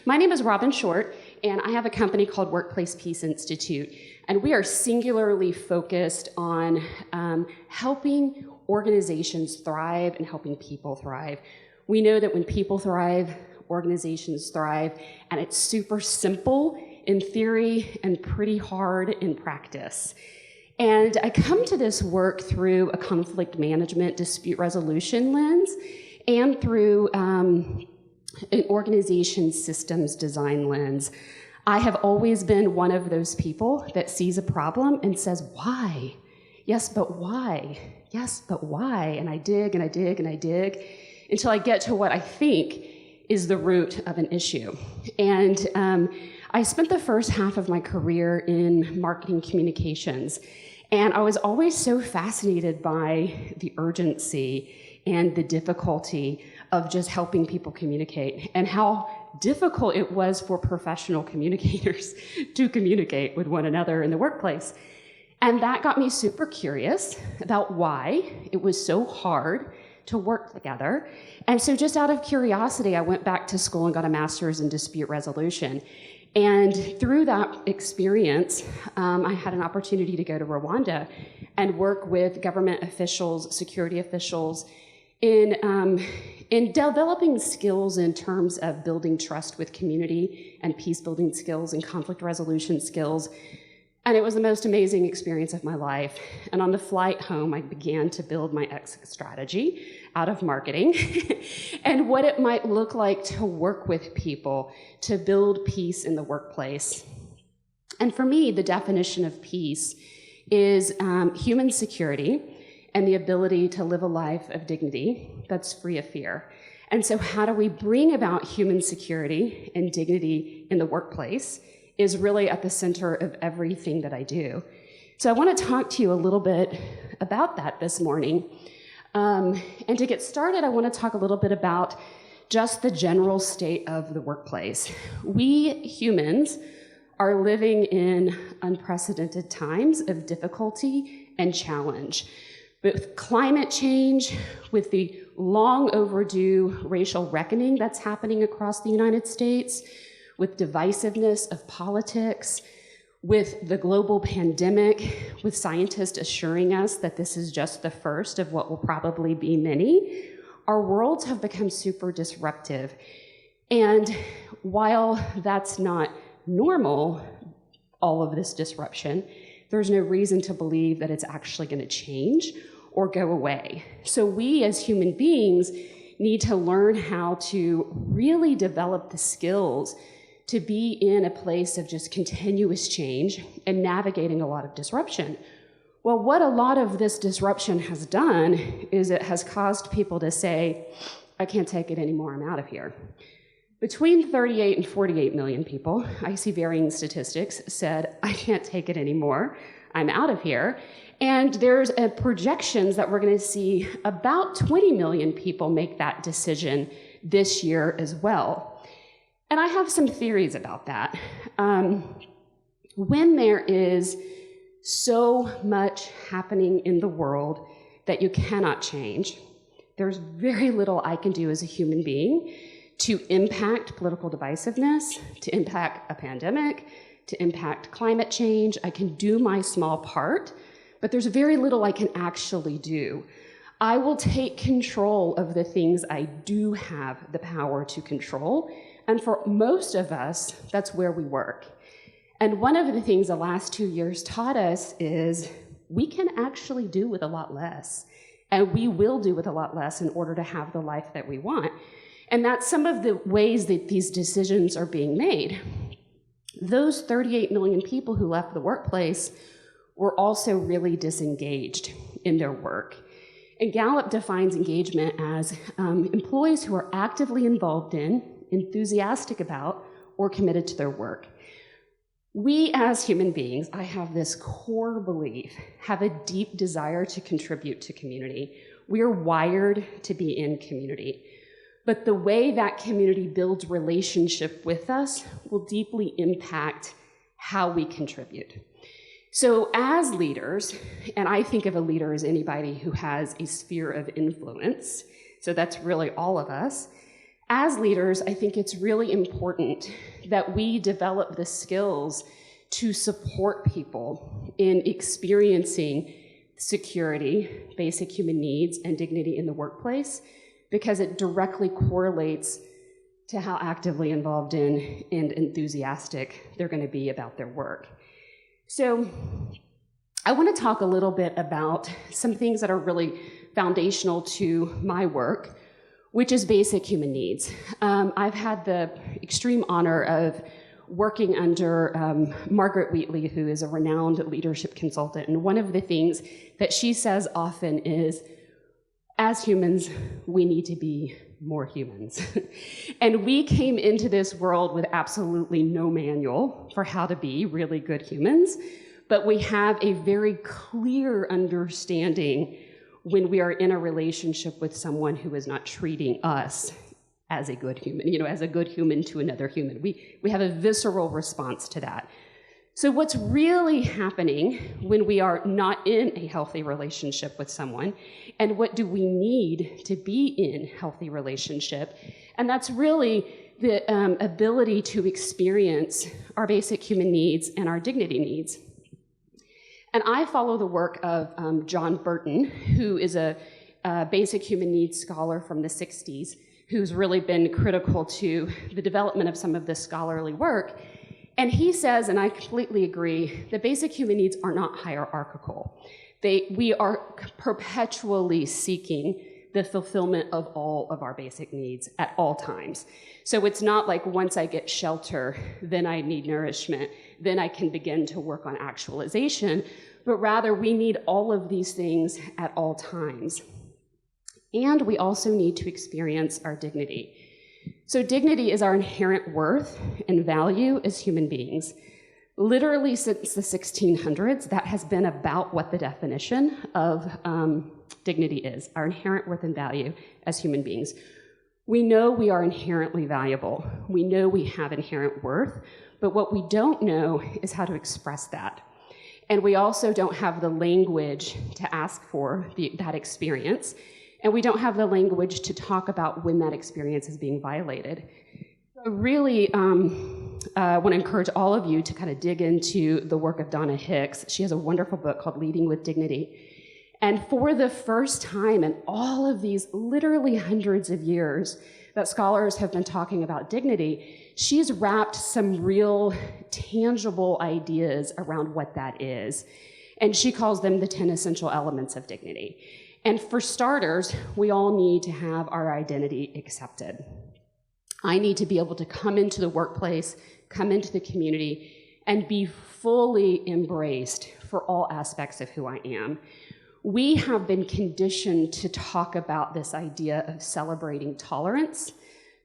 My name is Robin Short, and I have a company called Workplace Peace Institute, and we are singularly focused on helping organizations thrive and helping people thrive. We know that when people thrive, organizations thrive, and it's super simple in theory and pretty hard in practice. And I come to this work through a conflict management dispute resolution lens and through an organization systems design lens. I have always been one of those people that sees a problem and says, why? Yes, but why? Yes, but why? And I dig and I dig and I dig until I get to what I think is the root of an issue. And I spent the first half of my career in marketing communications, and I was always so fascinated by the urgency and the difficulty of just helping people communicate, and how difficult it was for professional communicators to communicate with one another in the workplace. And that got me super curious about why it was so hard to work together. And so just out of curiosity, I went back to school and got a master's in dispute resolution. And through that experience, I had an opportunity to go to Rwanda and work with government officials, security officials, in developing skills in terms of building trust with community and peace-building skills and conflict resolution skills. And it was the most amazing experience of my life. And on the flight home, I began to build my exit strategy out of marketing and what it might look like to work with people to build peace in the workplace. And for me, the definition of peace is human security and the ability to live a life of dignity that's free of fear. And so how do we bring about human security and dignity in the workplace is really at the center of everything that I do. So I want to talk to you a little bit about that this morning. And to get started, I want to talk a little bit about just the general state of the workplace. We humans are living in unprecedented times of difficulty and challenge. With climate change, with the long overdue racial reckoning that's happening across the United States, with divisiveness of politics, with the global pandemic, with scientists assuring us that this is just the first of what will probably be many, our worlds have become super disruptive. And while that's not normal, all of this disruption, there's no reason to believe that it's actually going to change or go away. So we as human beings need to learn how to really develop the skills to be in a place of just continuous change and navigating a lot of disruption. Well, what a lot of this disruption has done is it has caused people to say, I can't take it anymore, I'm out of here. Between 38 and 48 million people, I see varying statistics, said, I can't take it anymore, I'm out of here. And there's projections that we're going to see about 20 million people make that decision this year as well. And I have some theories about that. When there is so much happening in the world that you cannot change, there's very little I can do as a human being to impact political divisiveness, to impact a pandemic, to impact climate change. I can do my small part, but there's very little I can actually do. I will take control of the things I do have the power to control. And for most of us, that's where we work. And one of the things the last 2 years taught us is we can actually do with a lot less. And we will do with a lot less in order to have the life that we want. And that's some of the ways that these decisions are being made. Those 38 million people who left the workplace were also really disengaged in their work. And Gallup defines engagement as employees who are actively involved in, enthusiastic about, or committed to their work. We as human beings, I have this core belief, have a deep desire to contribute to community. We are wired to be in community. But the way that community builds relationship with us will deeply impact how we contribute. So as leaders, and I think of a leader as anybody who has a sphere of influence, so that's really all of us. As leaders, I think it's really important that we develop the skills to support people in experiencing security, basic human needs, and dignity in the workplace, because it directly correlates to how actively involved in and enthusiastic they're going to be about their work. So I want to talk a little bit about some things that are really foundational to my work, which is basic human needs. I've had the extreme honor of working under Margaret Wheatley, who is a renowned leadership consultant, and one of the things that she says often is, as humans, we need to be more humans. And we came into this world with absolutely no manual for how to be really good humans, but we have a very clear understanding when we are in a relationship with someone who is not treating us as a good human, as a good human to another human. We have a visceral response to that. So what's really happening when we are not in a healthy relationship with someone, and what do we need to be in healthy relationship? And that's really the ability to experience our basic human needs and our dignity needs. And I follow the work of John Burton, who is a basic human needs scholar from the 60s, who's really been critical to the development of some of this scholarly work. And he says, and I completely agree, that basic human needs are not hierarchical. We are perpetually seeking the fulfillment of all of our basic needs at all times. So it's not like once I get shelter, then I need nourishment, then I can begin to work on actualization, but rather we need all of these things at all times. And we also need to experience our dignity. So dignity is our inherent worth and value as human beings. Literally since the 1600s, that has been about what the definition of dignity is, our inherent worth and value as human beings. We know we are inherently valuable. We know we have inherent worth, but what we don't know is how to express that. And we also don't have the language to ask for that experience, and we don't have the language to talk about when that experience is being violated. I really want to encourage all of you to kind of dig into the work of Donna Hicks. She has a wonderful book called Leading with Dignity. And for the first time in all of these literally hundreds of years that scholars have been talking about dignity, she's wrapped some real tangible ideas around what that is. And she calls them the 10 essential elements of dignity. And for starters, we all need to have our identity accepted. I need to be able to come into the workplace, come into the community, and be fully embraced for all aspects of who I am. We have been conditioned to talk about this idea of celebrating tolerance,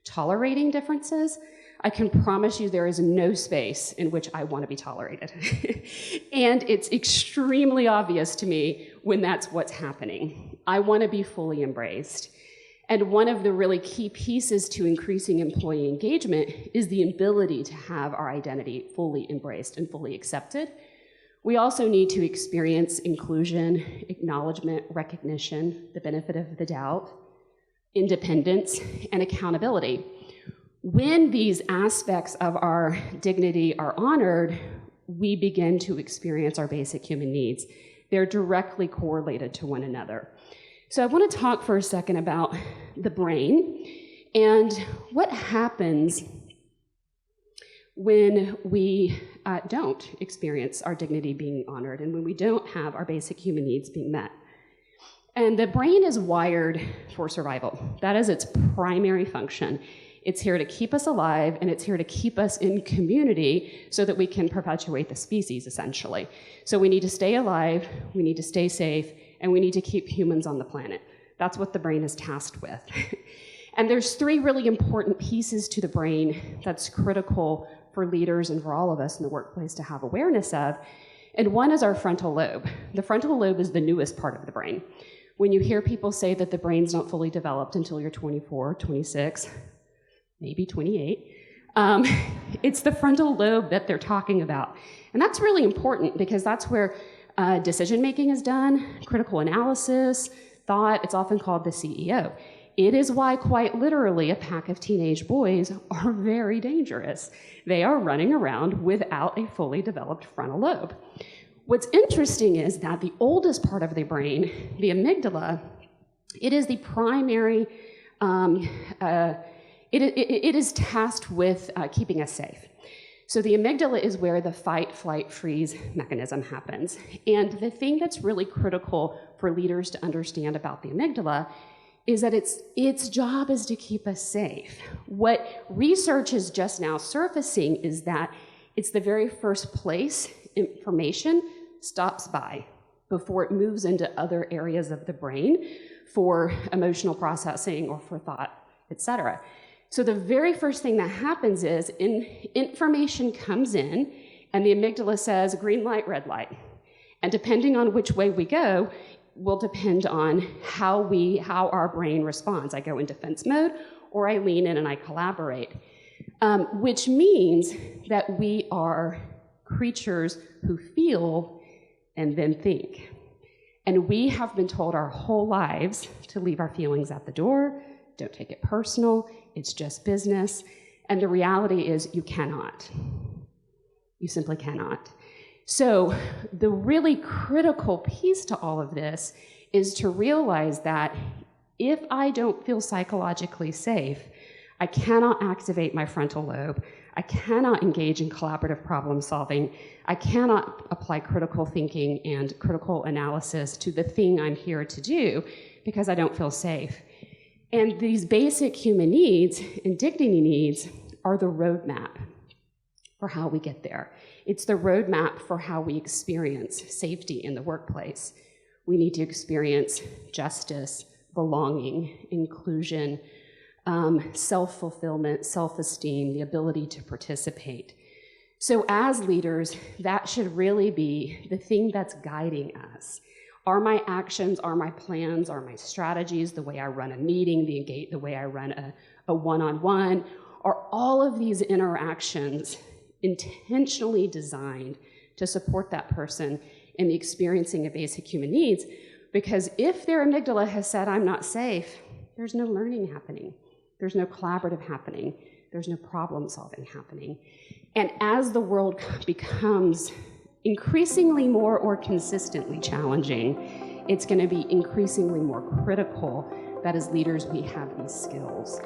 tolerating differences. I can promise you there is no space in which I want to be tolerated. And it's extremely obvious to me when that's what's happening. I want to be fully embraced. And one of the really key pieces to increasing employee engagement is the ability to have our identity fully embraced and fully accepted. We also need to experience inclusion, acknowledgement, recognition, the benefit of the doubt, independence, and accountability. When these aspects of our dignity are honored, we begin to experience our basic human needs. They're directly correlated to one another. So I want to talk for a second about the brain and what happens when we don't experience our dignity being honored and when we don't have our basic human needs being met. And the brain is wired for survival. That is its primary function. It's here to keep us alive, and it's here to keep us in community so that we can perpetuate the species, essentially. So we need to stay alive, we need to stay safe, and we need to keep humans on the planet. That's what the brain is tasked with. And there's three really important pieces to the brain that's critical for leaders and for all of us in the workplace to have awareness of. And one is our frontal lobe. The frontal lobe is the newest part of the brain. When you hear people say that the brain's not fully developed until you're 24, 26, maybe 28, it's the frontal lobe that they're talking about. And that's really important because that's where decision-making is done, critical analysis, thought. It's often called the CEO. It is why, quite literally, a pack of teenage boys are very dangerous. They are running around without a fully developed frontal lobe. What's interesting is that the oldest part of the brain, the amygdala, it is the primary, it is tasked with keeping us safe. So the amygdala is where the fight, flight, freeze mechanism happens. And the thing that's really critical for leaders to understand about the amygdala is that its job is to keep us safe. What research is just now surfacing is that it's the very first place information stops by before it moves into other areas of the brain for emotional processing or for thought, etc. So the very first thing that happens is information comes in and the amygdala says green light, red light. And depending on which way we go will depend on how our brain responds. I go in defense mode or I lean in and I collaborate, which means that we are creatures who feel and then think. And we have been told our whole lives to leave our feelings at the door, don't take it personal, it's just business. And the reality is you cannot. You simply cannot. So the really critical piece to all of this is to realize that if I don't feel psychologically safe, I cannot activate my frontal lobe. I cannot engage in collaborative problem solving. I cannot apply critical thinking and critical analysis to the thing I'm here to do because I don't feel safe. And these basic human needs and dignity needs are the roadmap for how we get there. It's the roadmap for how we experience safety in the workplace. We need to experience justice, belonging, inclusion, self-fulfillment, self-esteem, the ability to participate. So as leaders, that should really be the thing that's guiding us. Are my actions, are my plans, are my strategies, the way I run a meeting, the way I run a one-on-one, are all of these interactions intentionally designed to support that person in the experiencing of basic human needs? Because if their amygdala has said, I'm not safe, there's no learning happening. There's no collaborative happening. There's no problem solving happening. And as the world becomes increasingly more or consistently challenging, it's going to be increasingly more critical that as leaders we have these skills.